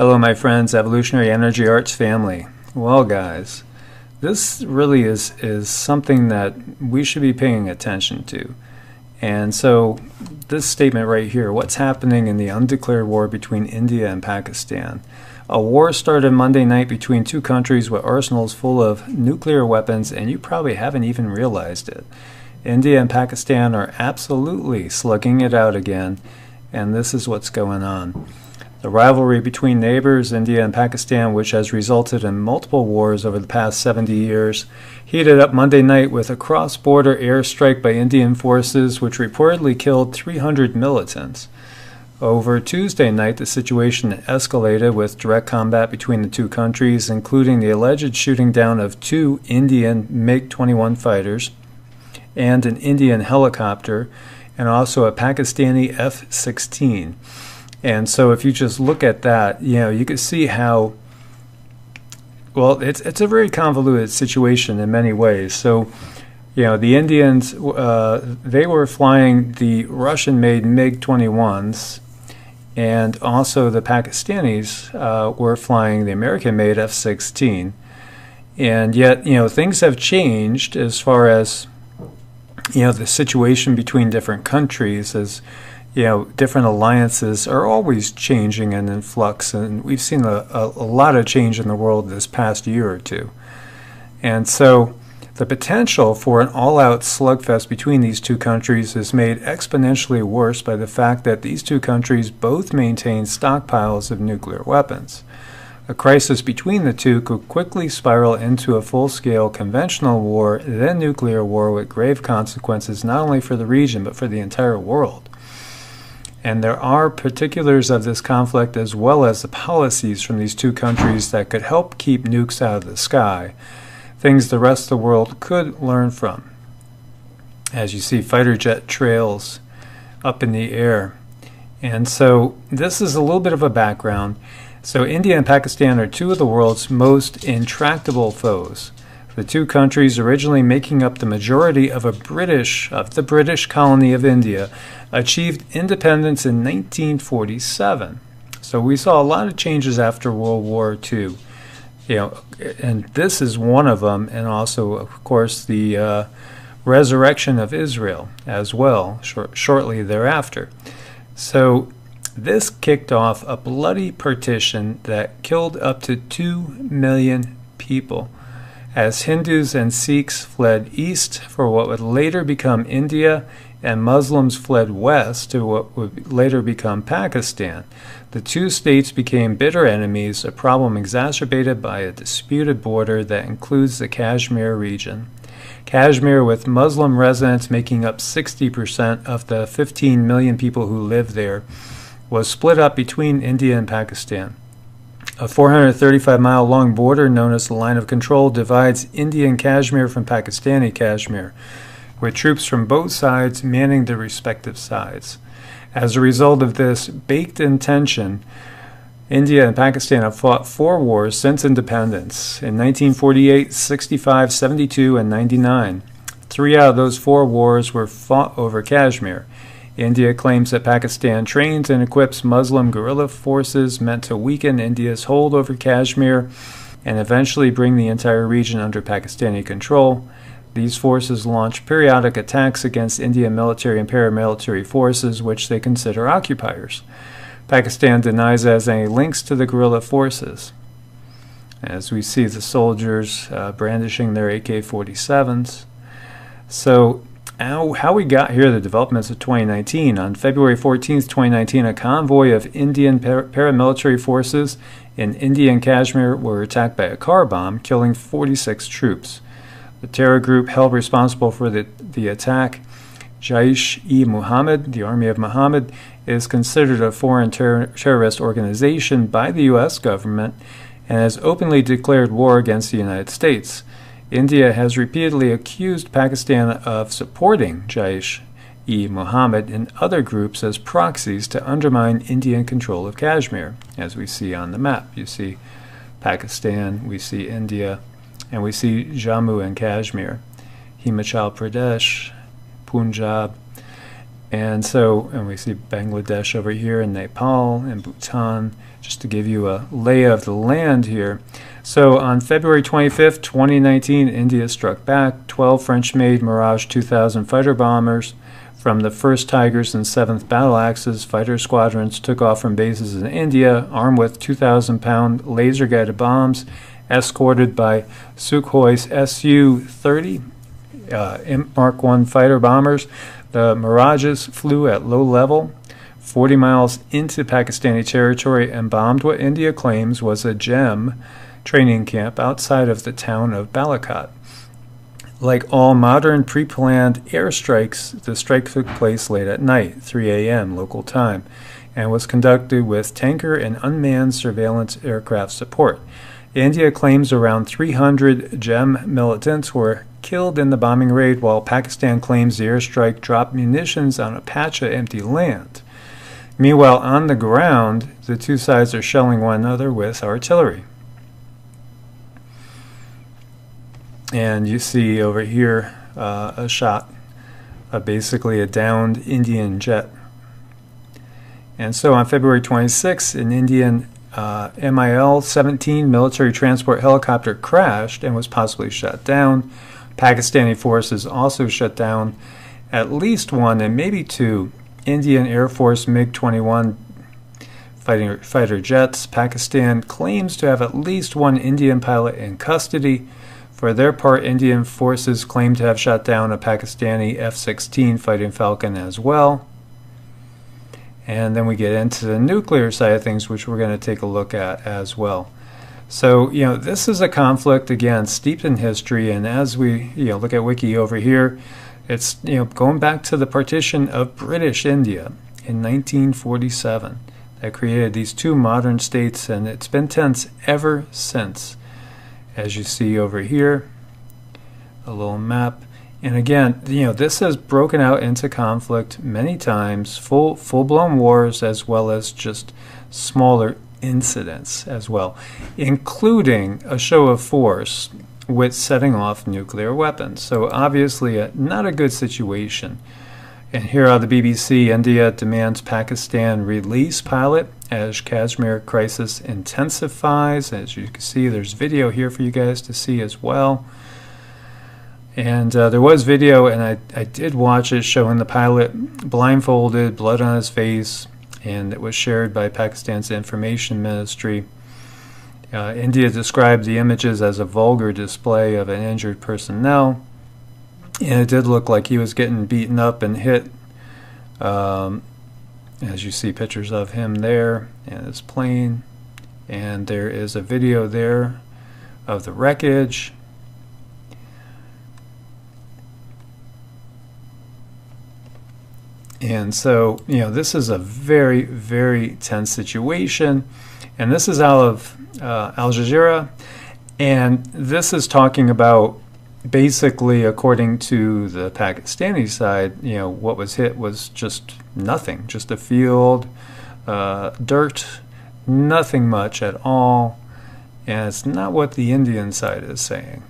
Hello my friends, Evolutionary Energy Arts family. Well guys, this really is something that we should be paying attention to. And so this statement right here, what's happening in the undeclared war between India and Pakistan? A war started Monday night between two countries with arsenals full of nuclear weapons, and you probably haven't even realized it. India and Pakistan are absolutely slugging it out again, and this is what's going on. The rivalry between neighbors, India and Pakistan, which has resulted in multiple wars over the past 70 years, heated up Monday night with a cross-border airstrike by Indian forces, which reportedly killed 300 militants. Over Tuesday night, the situation escalated with direct combat between the two countries, including the alleged shooting down of two Indian MiG-21 fighters and an Indian helicopter, and also a Pakistani F-16. And so if you just look at that, you can see how, well, it's a very convoluted situation in many ways. So, the Indians, they were flying the Russian-made MiG-21s, and also the Pakistanis were flying the American-made F-16. And yet, things have changed as far as, the situation between different countries as different alliances are always changing and in flux, and we've seen a lot of change in the world this past year or two. And so the potential for an all-out slugfest between these two countries is made exponentially worse by the fact that these two countries both maintain stockpiles of nuclear weapons. A crisis between the two could quickly spiral into a full-scale conventional war, then nuclear war, with grave consequences not only for the region but for the entire world. And there are particulars of this conflict as well as the policies from these two countries that could help keep nukes out of the sky, things the rest of the world could learn from. As you see, fighter jet trails up in the air. And so this is a little bit of a background. So India and Pakistan are two of the world's most intractable foes. The two countries, originally making up the majority of the British colony of India, achieved independence in 1947. So we saw a lot of changes after World War II. And this is one of them, and also, of course, the resurrection of Israel as well, shortly thereafter. So this kicked off a bloody partition that killed up to 2 million people, as Hindus and Sikhs fled east for what would later become India, and Muslims fled west to what would later become Pakistan. The two states became bitter enemies, a problem exacerbated by a disputed border that includes the Kashmir region. Kashmir, with Muslim residents making up 60% of the 15 million people who live there, was split up between India and Pakistan. A 435-mile-long border known as the Line of Control divides Indian Kashmir from Pakistani Kashmir, with troops from both sides manning their respective sides. As a result of this baked-in tension, India and Pakistan have fought 4 wars since independence, in 1948, 65, 72, and 99. 3 out of those 4 wars were fought over Kashmir. India claims that Pakistan trains and equips Muslim guerrilla forces meant to weaken India's hold over Kashmir and eventually bring the entire region under Pakistani control. These forces launch periodic attacks against Indian military and paramilitary forces, which they consider occupiers. Pakistan denies it has any links to the guerrilla forces. As we see the soldiers brandishing their AK-47s. So, how we got here, the developments of 2019. On February 14th, 2019, a convoy of Indian paramilitary forces in India and Kashmir were attacked by a car bomb, killing 46 troops. The terror group held responsible for the attack, Jaish-e-Mohammed, the Army of Muhammad, is considered a foreign terrorist organization by the U.S. government and has openly declared war against the United States. India has repeatedly accused Pakistan of supporting Jaish-e-Mohammed and other groups as proxies to undermine Indian control of Kashmir. As we see on the map, you see Pakistan, we see India, and we see Jammu and Kashmir, Himachal Pradesh, Punjab. And we see Bangladesh over here, and Nepal, and Bhutan, just to give you a lay of the land here. So on February 25th, 2019, India struck back. 12 French-made Mirage 2000 fighter bombers from the 1st Tigers and 7th Battle Axes fighter squadrons took off from bases in India, armed with 2,000-pound laser-guided bombs, escorted by Sukhoi Su-30 Mark I fighter bombers. The Mirages flew at low level, 40 miles into Pakistani territory, and bombed what India claims was a GEM training camp outside of the town of Balakot. Like all modern pre-planned airstrikes, the strike took place late at night, 3 a.m. local time, and was conducted with tanker and unmanned surveillance aircraft support. India claims around 300 GEM militants were killed in the bombing raid, while Pakistan claims the airstrike dropped munitions on a patch of empty land. Meanwhile, on the ground, the two sides are shelling one another with artillery. And you see over here a shot of basically a downed Indian jet. And so on February 26th, an Indian MiL-17 military transport helicopter crashed and was possibly shot down. Pakistani forces also shut down at least one and maybe two Indian Air Force MiG-21 fighter jets. Pakistan claims to have at least one Indian pilot in custody. For their part, Indian forces claim to have shot down a Pakistani F-16 Fighting Falcon as well. And then we get into the nuclear side of things, which we're going to take a look at as well. So, this is a conflict, again, steeped in history, and as we, look at Wiki over here, it's, going back to the partition of British India in 1947 that created these two modern states, and it's been tense ever since. As you see over here, a little map. And again, this has broken out into conflict many times, full-blown wars, as well as just smaller incidents as well, including a show of force with setting off nuclear weapons. So obviously not a good situation. And here on the BBC, India demands Pakistan release pilot as Kashmir crisis intensifies. As you can see, there's video here for you guys to see as well. And there was video, and I did watch it, showing the pilot blindfolded, blood on his face, and it was shared by Pakistan's information ministry. India described the images as a vulgar display of an injured personnel, and it did look like he was getting beaten up and hit, as you see pictures of him there and his plane. And there is a video there of the wreckage. And so, this is a very, very tense situation. And this is out of Al Jazeera. And this is talking about, basically, according to the Pakistani side, what was hit was just nothing. Just a field, dirt, nothing much at all. And it's not what the Indian side is saying.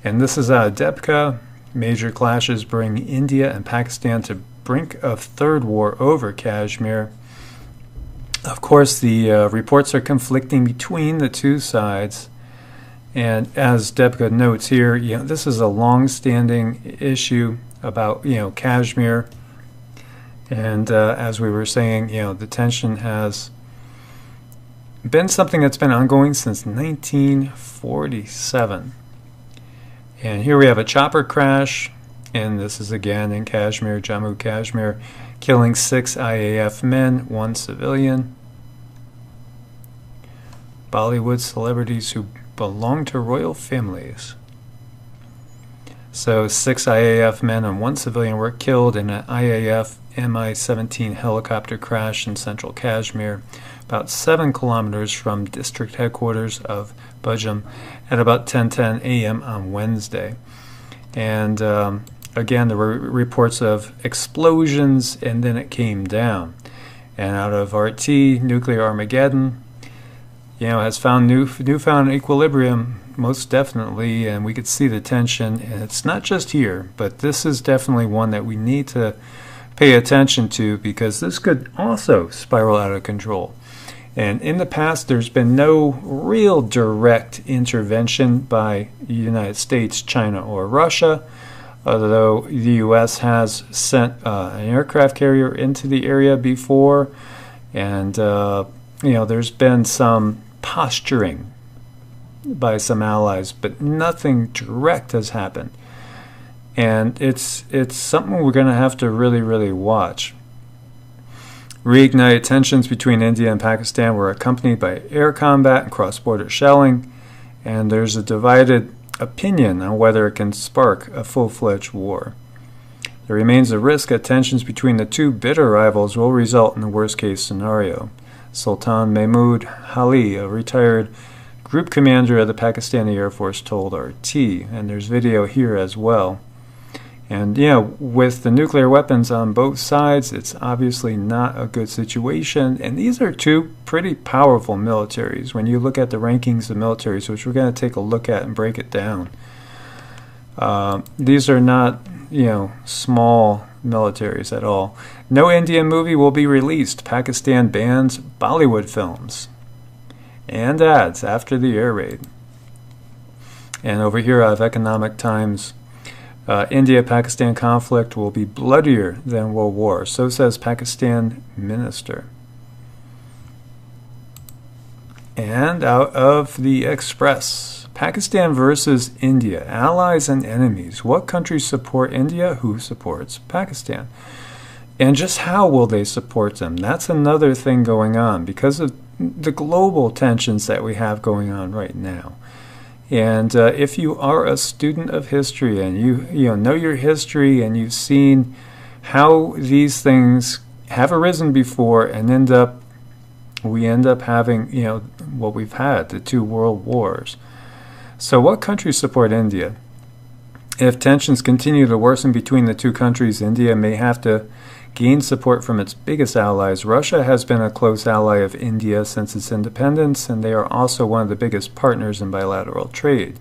And this is out of Dekh. Major clashes bring India and Pakistan to brink of third war over Kashmir. Of course, the reports are conflicting between the two sides, and as Dekh notes here, this is a long-standing issue about Kashmir, and as we were saying, the tension has been something that's been ongoing since 1947. And here we have a chopper crash. And this is again in Kashmir, Jammu Kashmir, killing 6 IAF men, 1 civilian. Bollywood celebrities who belong to royal families. So 6 IAF men and 1 civilian were killed in an IAF Mi-17 helicopter crash in central Kashmir, about 7 kilometers from district headquarters of Bujam at about 10:10 a.m. on Wednesday. And again, there were reports of explosions, and then it came down. And out of RT, Nuclear Armageddon, has found newfound equilibrium, most definitely, and we could see the tension. And it's not just here, but this is definitely one that we need to pay attention to, because this could also spiral out of control. And in the past, there's been no real direct intervention by the United States, China, or Russia, although the U.S. has sent an aircraft carrier into the area before, and there's been some posturing by some allies, but nothing direct has happened. And it's something we're going to have to really, really watch. Reignited tensions between India and Pakistan were accompanied by air combat and cross-border shelling, and there's a divided opinion on whether it can spark a full-fledged war. There remains a risk that tensions between the two bitter rivals will result in the worst-case scenario. Sultan Mahmood Ali, a retired group commander of the Pakistani Air Force, told RT, and there's video here as well. And with the nuclear weapons on both sides, it's obviously not a good situation. And these are two pretty powerful militaries when you look at the rankings of militaries, which we're going to take a look at and break it down. These are not, small militaries at all. No Indian movie will be released. Pakistan bans Bollywood films and ads after the air raid. And over here I have Economic Times. India-Pakistan conflict will be bloodier than World War, so says Pakistan minister. And out of the Express, Pakistan versus India, allies and enemies. What countries support India? Who supports Pakistan? And just how will they support them? That's another thing going on because of the global tensions that we have going on right now. And if you are a student of history and you know your history and you've seen how these things have arisen before and we end up having what we've had, the two world wars. So what countries support India? If tensions continue to worsen between the two countries, India may have to gain support from its biggest allies. Russia has been a close ally of India since its independence, and they are also one of the biggest partners in bilateral trade.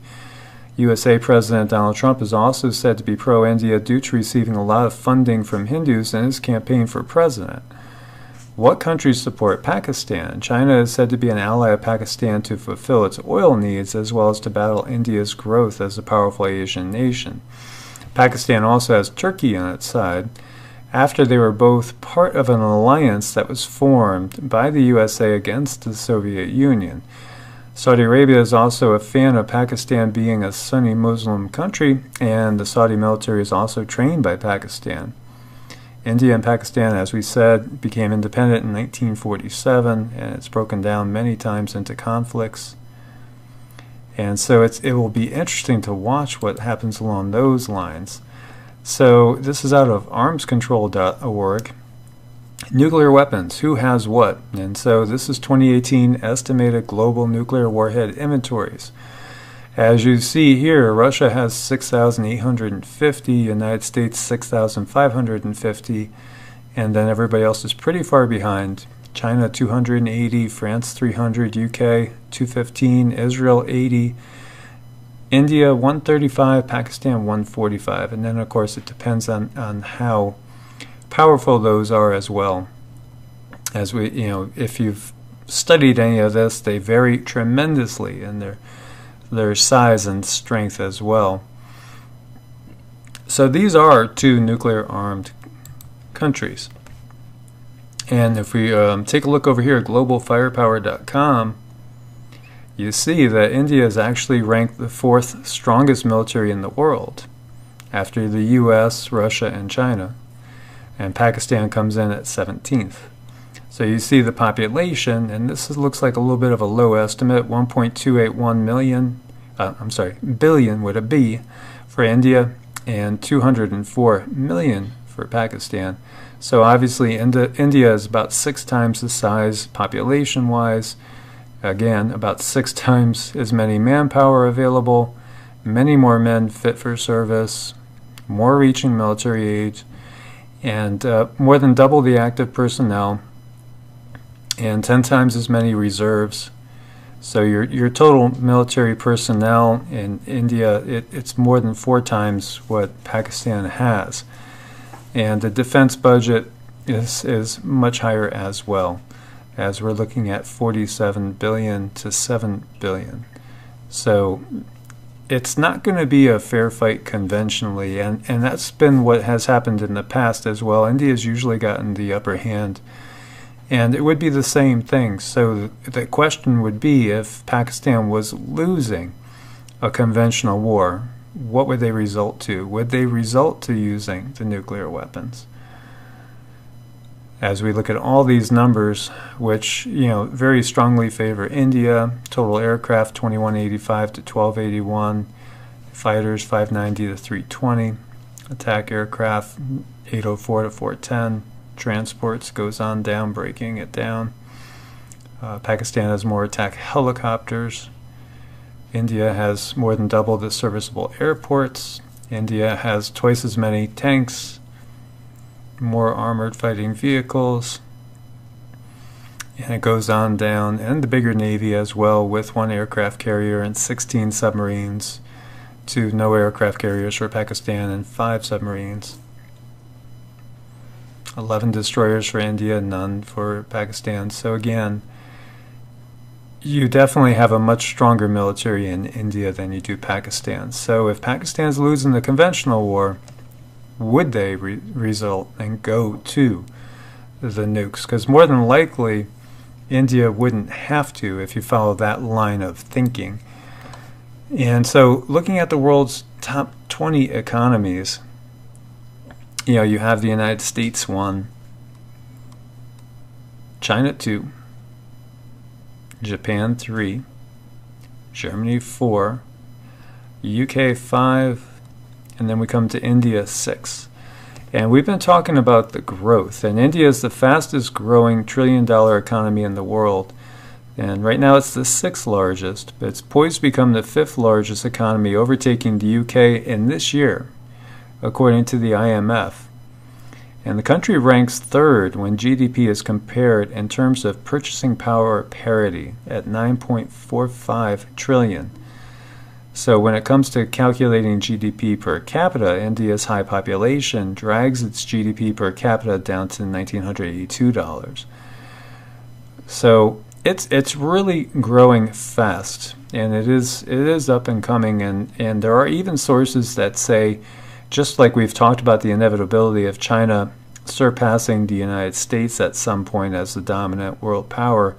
USA President Donald Trump is also said to be pro-India due to receiving a lot of funding from Hindus in his campaign for president. What countries support Pakistan? China is said to be an ally of Pakistan to fulfill its oil needs as well as to battle India's growth as a powerful Asian nation. Pakistan also has Turkey on its side, after they were both part of an alliance that was formed by the USA against the Soviet Union. Saudi Arabia is also a fan of Pakistan being a Sunni Muslim country, and the Saudi military is also trained by Pakistan. India and Pakistan, as we said, became independent in 1947, and it's broken down many times into conflicts. And so it will be interesting to watch what happens along those lines. So this is out of armscontrol.org. Nuclear weapons, who has what? And so this is 2018 estimated global nuclear warhead inventories. As you see here, Russia has 6,850, United States 6,550, and then everybody else is pretty far behind. China 280, France 300, UK 215, Israel 80, India 135, Pakistan 145, and then of course it depends on how powerful those are as well. As we, if you've studied any of this, they vary tremendously in their size and strength as well. So these are two nuclear armed countries. And if we take a look over here at globalfirepower.com, you see that India is actually ranked the 4th strongest military in the world after the US, Russia, and China. And Pakistan comes in at 17th. So you see the population, and this looks like a little bit of a low estimate, 1.281 billion with a B for India, and 204 million for Pakistan. So obviously India is about 6 times the size population-wise. Again, about 6 times as many manpower available, many more men fit for service, more reaching military age, and more than double the active personnel, and 10 times as many reserves. So your total military personnel in India, it's more than 4 times what Pakistan has. And the defense budget is much higher as well, as we're looking at $47 billion to $7 billion. So it's not going to be a fair fight conventionally, and that's been what has happened in the past as well. India's usually gotten the upper hand, and it would be the same thing. So the question would be, if Pakistan was losing a conventional war, what would they result to? Would they result to using the nuclear weapons? As we look at all these numbers, which very strongly favor India, total aircraft 2185 to 1281, fighters 590 to 320, attack aircraft 804 to 410, transports goes on down, breaking it down. Pakistan has more attack helicopters. India has more than double the serviceable airports. India has twice as many tanks, more armored fighting vehicles, and it goes on down, and the bigger Navy as well, with 1 aircraft carrier and 16 submarines, to no aircraft carriers for Pakistan and 5 submarines. 11 destroyers for India, none for Pakistan. So again, you definitely have a much stronger military in India than you do Pakistan. So if Pakistan's losing the conventional war, would they result and go to the nukes? Because more than likely, India wouldn't have to, if you follow that line of thinking. And so looking at the world's top 20 economies, you have the United States 1, China 2, Japan 3, Germany 4, UK 5, and then we come to India 6. And we've been talking about the growth, and India is the fastest growing trillion-dollar economy in the world. And right now it's the 6th largest, but it's poised to become the 5th largest economy, overtaking the UK in this year, according to the IMF. And the country ranks 3rd when GDP is compared in terms of purchasing power parity at 9.45 trillion. So when it comes to calculating GDP per capita, India's high population drags its GDP per capita down to $1,982. So it's really growing fast, and it is up and coming, and there are even sources that say, just like we've talked about the inevitability of China surpassing the United States at some point as the dominant world power,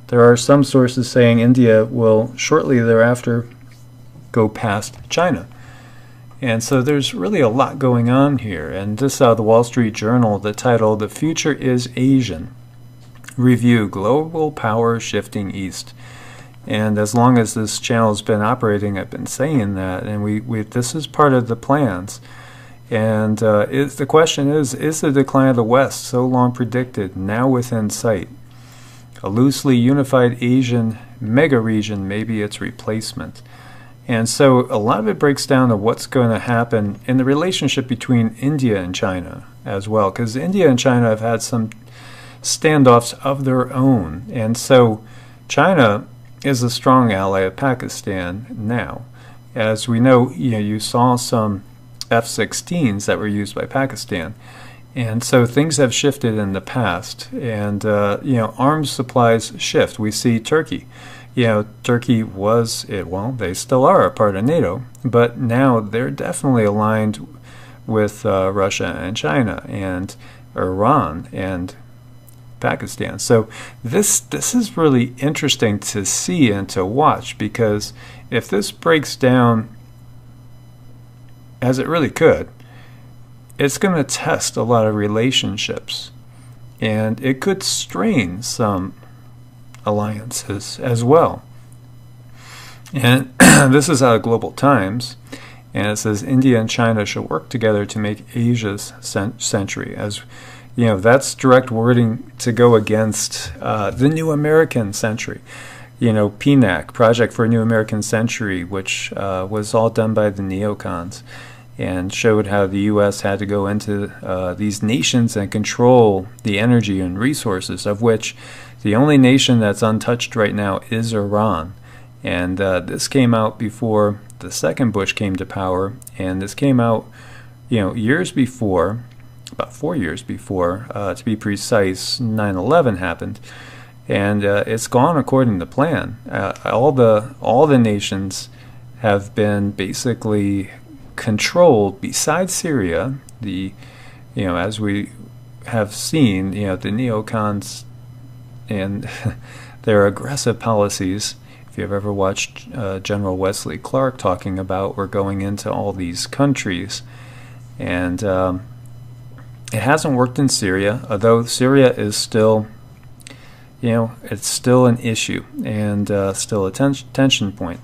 there are some sources saying India will shortly thereafter go past China. And so there's really a lot going on here. And this the Wall Street Journal, the title, "The Future is Asian. Review Global Power Shifting East." And as long as this channel has been operating, I've been saying that, and we this is part of the plans. And the question is the decline of the West, so long predicted, now within sight? A loosely unified Asian mega-region may be its replacement. And so a lot of it breaks down to what's going to happen in the relationship between India and China as well, because India and China have had some standoffs of their own. And so China is a strong ally of Pakistan now. As we know, you saw some F-16s that were used by Pakistan. And so things have shifted in the past, and arms supplies shift. We see Turkey. Turkey they still are a part of NATO, but now they're definitely aligned with Russia and China and Iran and Pakistan. So this is really interesting to see and to watch, because if this breaks down, as it really could, it's going to test a lot of relationships, and it could strain some alliances as well. And this is out of Global Times, and it says India and China should work together to make Asia's century. As that's direct wording to go against the New American Century. PNAC, Project for a New American Century, which was all done by the neocons, and showed how the U.S. had to go into these nations and control the energy and resources, of which the only nation that's untouched right now is Iran. And this came out before the second Bush came to power, and this came out years before about 4 years before, to be precise, 9/11 happened, and it's gone according to plan. All the nations have been basically controlled, besides Syria. As we have seen, the neocons and their aggressive policies. If you've ever watched General Wesley Clark talking about we're going into all these countries, and it hasn't worked in Syria, although Syria is still, it's still an issue and still a tension point.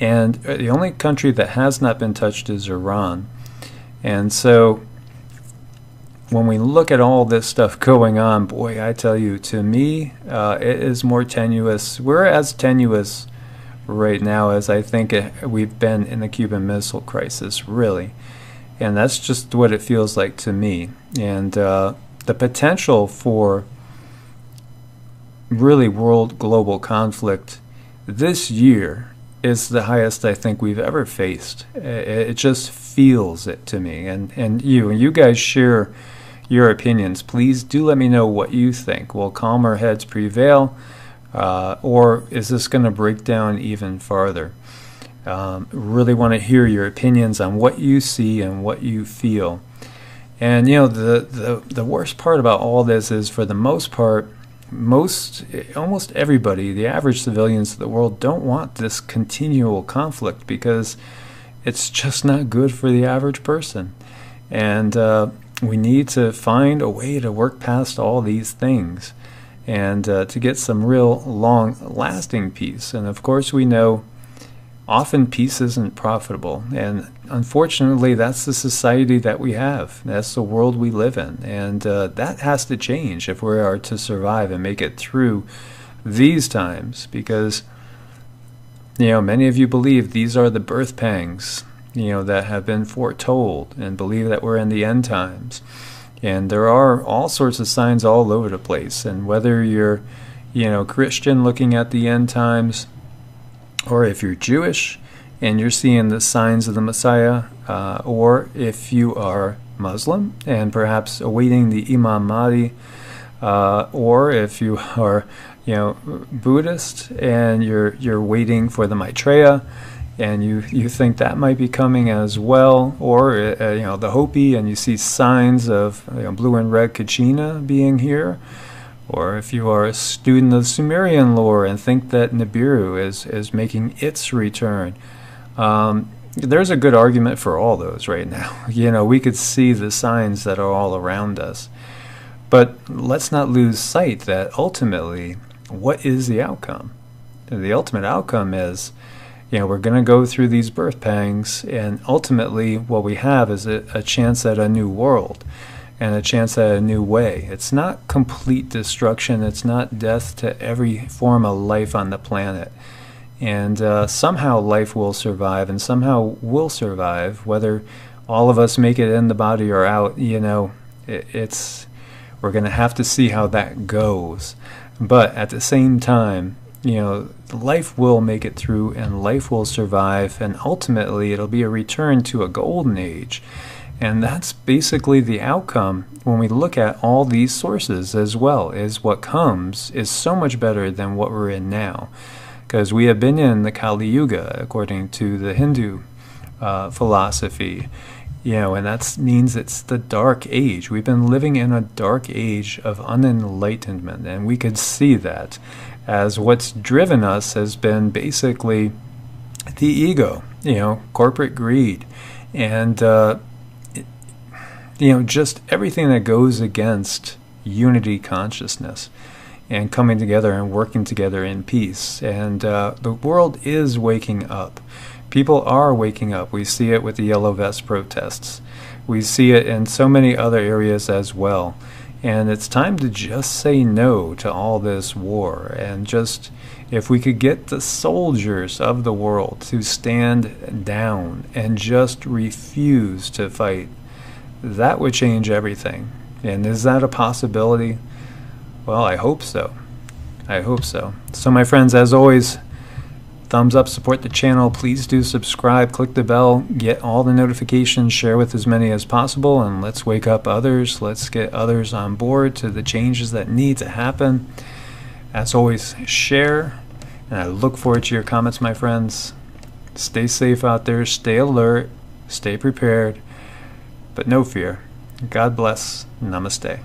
And the only country that has not been touched is Iran. And so when we look at all this stuff going on, boy, I tell you, to me, it is more tenuous. We're as tenuous right now as I think we've been in the Cuban Missile Crisis, really. And that's just what it feels like to me. And the potential for really world global conflict this year is the highest I think we've ever faced. It just feels it to me. And you guys share your opinions. Please do let me know what you think. Will calmer heads prevail, or is this going to break down even farther? Really want to hear your opinions on what you see and what you feel. And the worst part about all this is, for the most part, almost everybody, the average civilians of the world, don't want this continual conflict, because it's just not good for the average person. And we need to find a way to work past all these things and to get some real long-lasting peace. And of course we know often peace isn't profitable, and unfortunately that's the society that we have. That's the world we live in, and that has to change if we are to survive and make it through these times, because many of you believe these are the birth pangs that have been foretold, and believe that we're in the end times. And there are all sorts of signs all over the place, and whether you're Christian looking at the end times, or if you're Jewish and you're seeing the signs of the Messiah, or if you are Muslim and perhaps awaiting the Imam Mahdi, or if you are Buddhist and you're waiting for the Maitreya, and you think that might be coming as well, or the Hopi, and you see signs of blue and red Kachina being here. Or if you are a student of Sumerian lore and think that Nibiru is making its return, there's a good argument for all those right now. We could see the signs that are all around us. But let's not lose sight that ultimately, what is the outcome? The ultimate outcome is, we're going to go through these birth pangs, and ultimately what we have is a chance at a new world. And a chance at a new way. It's not complete destruction. It's not death to every form of life on the planet. And somehow life will survive, and somehow we'll survive, whether all of us make it in the body or out. We're going to have to see how that goes. But at the same time, life will make it through, and life will survive, and ultimately it'll be a return to a golden age. And that's basically the outcome when we look at all these sources as well, is what comes is so much better than what we're in now. Because we have been in the Kali Yuga, according to the Hindu philosophy, and that means it's the dark age. We've been living in a dark age of unenlightenment, and we could see that as what's driven us has been basically the ego, corporate greed, and just everything that goes against unity consciousness and coming together and working together in peace. And the world is waking up. People are waking up. We see it with the Yellow Vest protests. We see it in so many other areas as well. And it's time to just say no to all this war. And just, if we could get the soldiers of the world to stand down and just refuse to fight, that would change everything. And is that a possibility? Well, I hope so. I hope so. So my friends, as always, thumbs up, support the channel. Please do subscribe, click the bell, get all the notifications, share with as many as possible, and let's wake up others. Let's get others on board to the changes that need to happen. As always, share, and I look forward to your comments, my friends. Stay safe out there, stay alert, stay prepared, but no fear. God bless. Namaste.